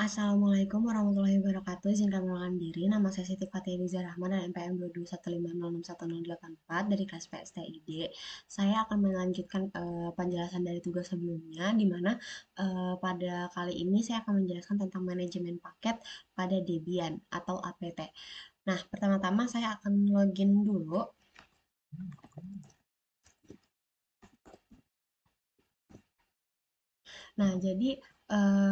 Assalamualaikum warahmatullahi wabarakatuh. Izin kami mengenalkan diri. Nama saya Siti Fatihah Rahman dan NPM 221506104 dari kelas PSTID. Saya akan melanjutkan penjelasan dari tugas sebelumnya, di mana pada kali ini saya akan menjelaskan tentang manajemen paket pada Debian atau APT. Nah, pertama-tama saya akan login dulu. Nah, jadi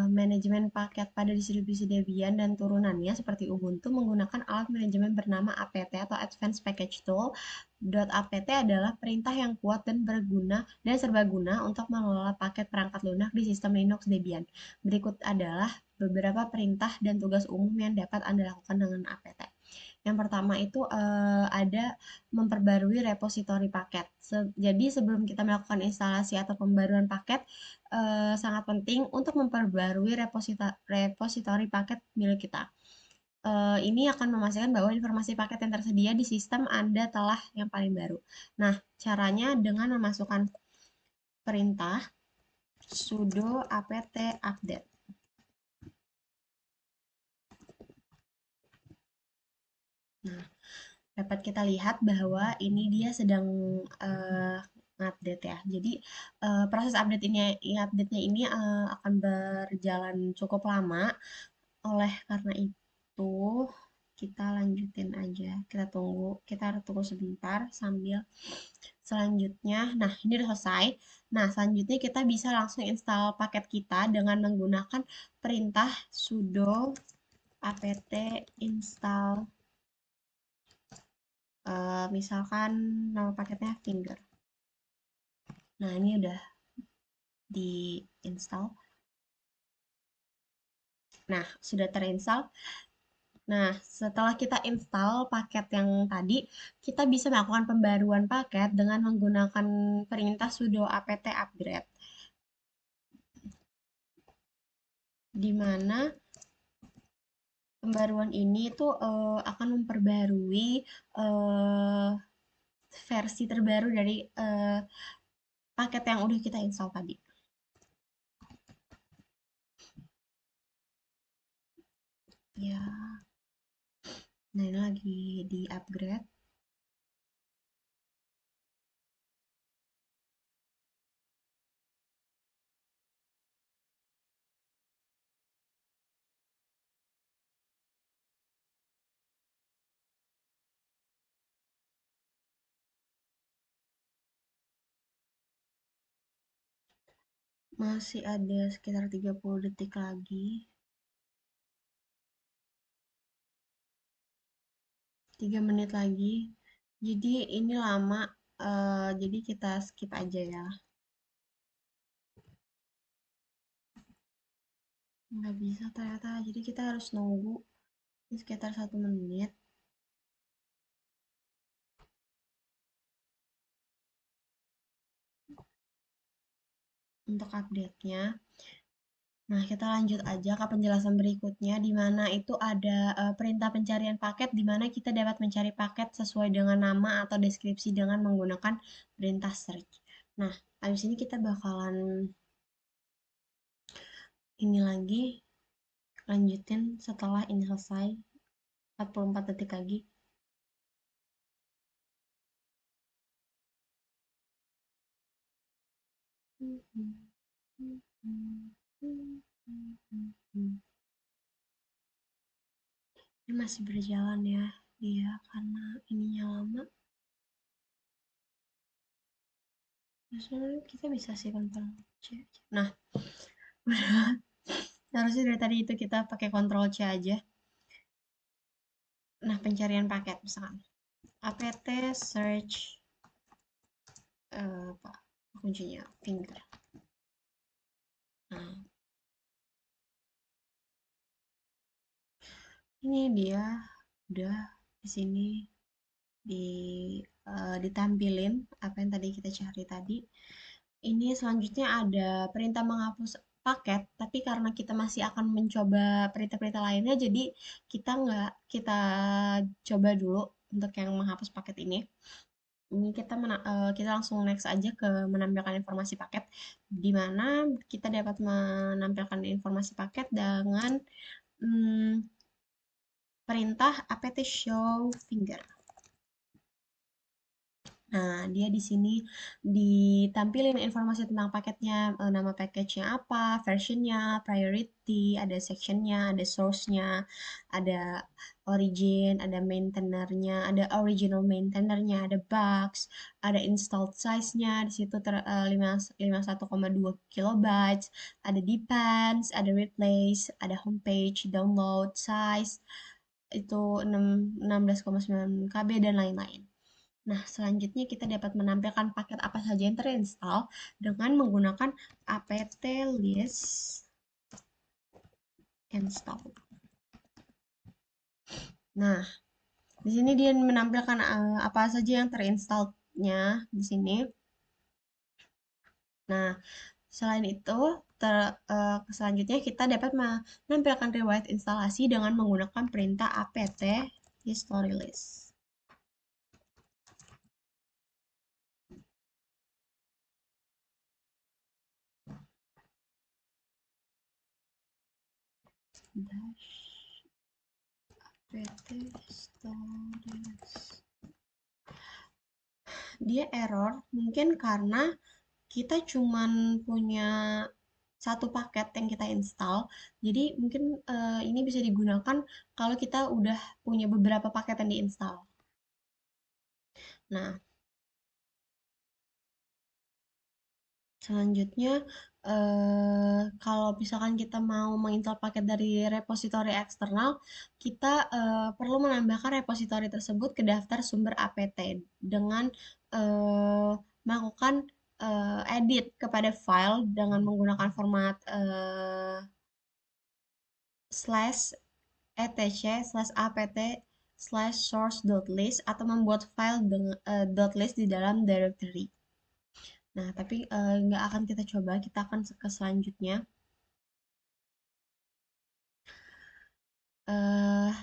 manajemen paket pada distribusi Debian dan turunannya seperti Ubuntu menggunakan alat manajemen bernama APT atau Advanced Package Tool. .apt adalah perintah yang kuat dan berguna dan serbaguna untuk mengelola paket perangkat lunak di sistem Linux Debian. Berikut adalah beberapa perintah dan tugas umum yang dapat Anda lakukan dengan APT. Yang pertama itu ada memperbarui repositori paket. Jadi sebelum kita melakukan instalasi atau pembaruan paket, sangat penting untuk memperbarui repositori paket milik kita. Ini akan memastikan bahwa informasi paket yang tersedia di sistem Anda telah yang paling baru. Nah, caranya dengan memasukkan perintah sudo apt update. Nah, dapat kita lihat bahwa ini dia sedang update ya. Jadi proses update-nya ini akan berjalan cukup lama. Oleh karena itu kita lanjutin aja. Kita tunggu sebentar sambil selanjutnya. Nah, ini udah selesai. Nah, selanjutnya kita bisa langsung install paket kita dengan menggunakan perintah sudo apt install misalkan nama paketnya finger. Nah, ini udah di install. Nah, sudah terinstall. Nah, setelah kita install paket yang tadi, kita bisa melakukan pembaruan paket dengan menggunakan perintah sudo apt upgrade, di mana pembaruan ini tuh akan memperbarui eh, versi terbaru dari paket yang udah kita install tadi. Ya, nah ini lagi di upgrade. Masih ada sekitar 30 detik lagi. 3 menit lagi. Jadi ini lama, jadi kita skip aja ya. Nggak bisa ternyata, jadi kita harus nunggu sekitar 1 menit untuk update-nya. Nah, kita lanjut aja ke penjelasan berikutnya, di mana itu ada perintah pencarian paket, di mana kita dapat mencari paket sesuai dengan nama atau deskripsi dengan menggunakan perintah search. Nah, habis ini kita bakalan ini lagi, lanjutin setelah ini selesai, 44 detik lagi. Ini masih berjalan ya, dia karena ininya lama. Biasanya kita bisa sih kontrol C. Nah, udah. Harusnya dari tadi itu kita pakai kontrol C aja. Nah, pencarian paket misalkan. apt search apa kuncinya finger. Nah, ini dia udah di sini di ditampilin apa yang tadi kita cari tadi. Ini selanjutnya ada perintah menghapus paket, tapi karena kita masih akan mencoba perintah-perintah lainnya, jadi kita nggak kita coba dulu untuk yang menghapus paket ini. Ini kita langsung next aja ke menampilkan informasi paket, di mana kita dapat menampilkan informasi paket dengan hmm, perintah apt show finger. Nah, dia di sini ditampilin informasi tentang paketnya, nama package-nya apa, versionnya, priority, ada section-nya, ada source-nya, ada origin, ada maintainer-nya, ada original maintainer-nya, ada bugs, ada installed size-nya, di situ 51,2 kilobytes, ada depends, ada replace, ada homepage, download size, itu 16,9 KB dan lain-lain. Nah, selanjutnya kita dapat menampilkan paket apa saja yang terinstall dengan menggunakan apt list install. Nah, di sini dia menampilkan apa saja yang terinstallnya di sini. Nah, selain itu, selanjutnya kita dapat menampilkan riwayat instalasi dengan menggunakan perintah apt history list. Dash apt history list. Dia error mungkin karena kita cuman punya satu paket yang kita install. Jadi mungkin ini bisa digunakan kalau kita udah punya beberapa paket yang diinstal. Nah, selanjutnya kalau misalkan kita mau menginstal paket dari repositori eksternal, kita perlu menambahkan repositori tersebut ke daftar sumber apt dengan melakukan edit kepada file dengan menggunakan format slash etc slash apt slash source dot list atau membuat file dengan dot list di dalam directory. Nah, tapi nggak akan kita coba, kita akan ke selanjutnya. eh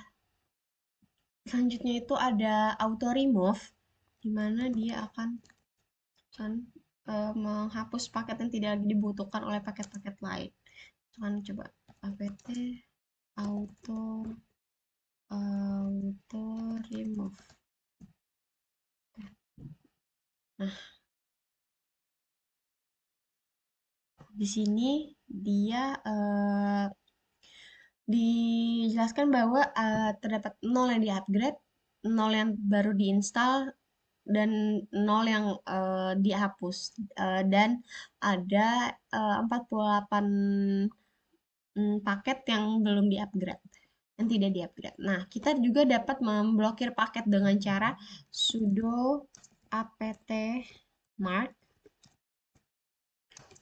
Selanjutnya itu ada auto remove, di mana dia akan menghapus paket yang tidak lagi dibutuhkan oleh paket-paket lain. Akan coba apt auto auto remove. Nah, di sini dia dijelaskan bahwa terdapat 0 yang di-upgrade, 0 yang baru diinstal, dan 0 yang dihapus. Dan ada 48 paket yang belum di-upgrade, yang tidak di-upgrade. Nah, kita juga dapat memblokir paket dengan cara sudo apt mark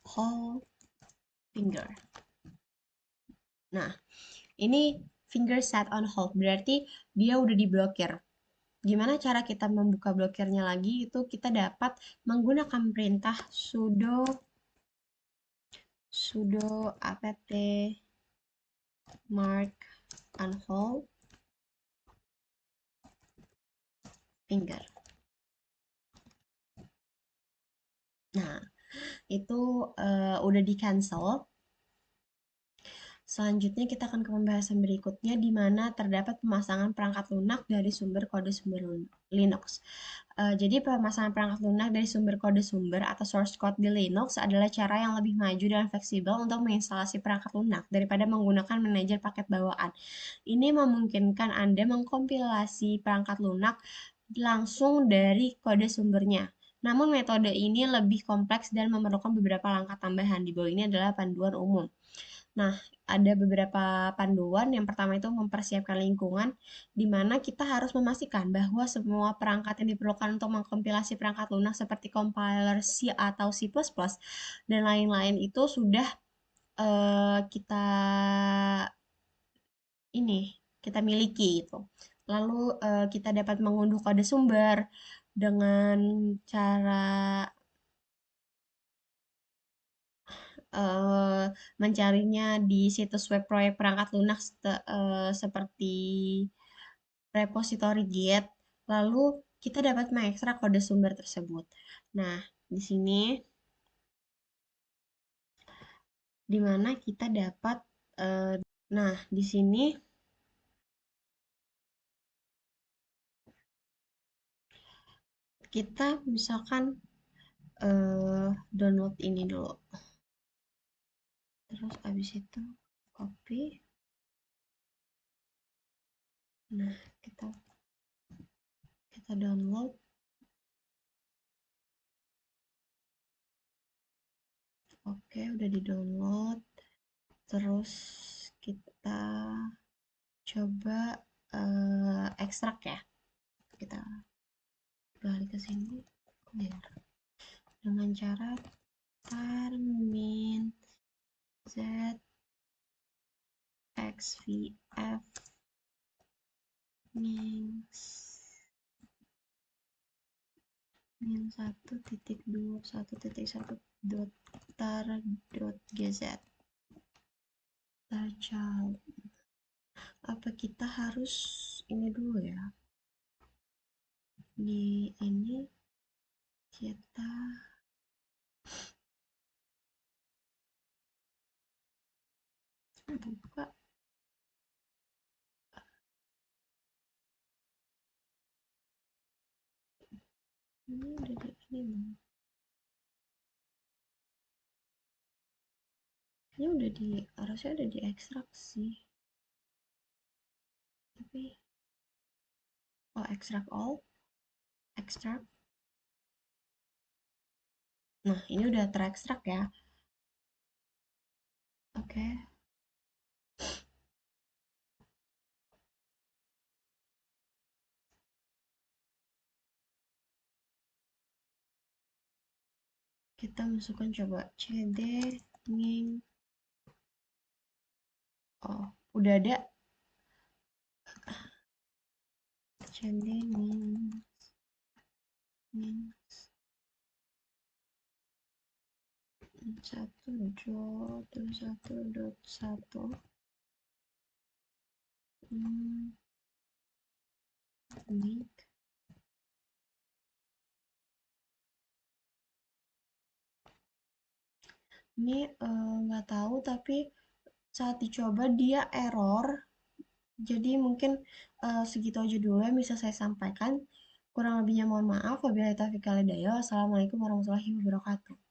whole finger. Nah, ini finger set on hold, berarti dia udah diblokir. Gimana cara kita membuka blokirnya lagi? Itu kita dapat menggunakan perintah sudo apt mark unhold finger. Nah, itu udah di cancel. Selanjutnya kita akan ke pembahasan berikutnya di mana terdapat pemasangan perangkat lunak dari sumber kode sumber Linux. Jadi pemasangan perangkat lunak dari sumber kode sumber atau source code di Linux adalah cara yang lebih maju dan fleksibel untuk menginstalasi perangkat lunak daripada menggunakan manajer paket bawaan. Ini memungkinkan Anda mengkompilasi perangkat lunak langsung dari kode sumbernya. Namun metode ini lebih kompleks dan memerlukan beberapa langkah tambahan. Di bawah ini adalah panduan umum. Nah, ada beberapa panduan. Yang pertama itu mempersiapkan lingkungan, di mana kita harus memastikan bahwa semua perangkat yang diperlukan untuk mengkompilasi perangkat lunak seperti compiler C atau C++ dan lain-lain itu sudah kita ini kita miliki itu. Lalu kita dapat mengunduh kode sumber dengan cara eh, mencarinya di situs web proyek perangkat lunak seperti repository Git. Lalu kita dapat mengekstrak kode sumber tersebut. Nah, di sini di mana kita dapat nah, di sini kita misalkan download ini dulu. Terus habis itu copy. Nah, kita download. Oke, udah di-download. Terus kita coba ekstrak ya. Kita balik ke sini. Biar dengan cara termin z xvf min 1.21.1 dot tar dot gz child. Apa kita harus ini dulu ya, di ini kita buka. Ini udah di ini belum? Ini udah di, harusnya udah diekstrak sih, tapi extract all, extract. Nah, ini udah terekstrak ya. Oke. Kita masukkan coba cd nging. Oh, udah ada cd nging 1.21.1 link. Ini nggak tahu, tapi saat dicoba dia error. Jadi mungkin segitu aja dulu yang bisa saya sampaikan. Kurang lebihnya mohon maaf. Wabillahi taufiq wal hidayah. Wassalamualaikum warahmatullahi wabarakatuh.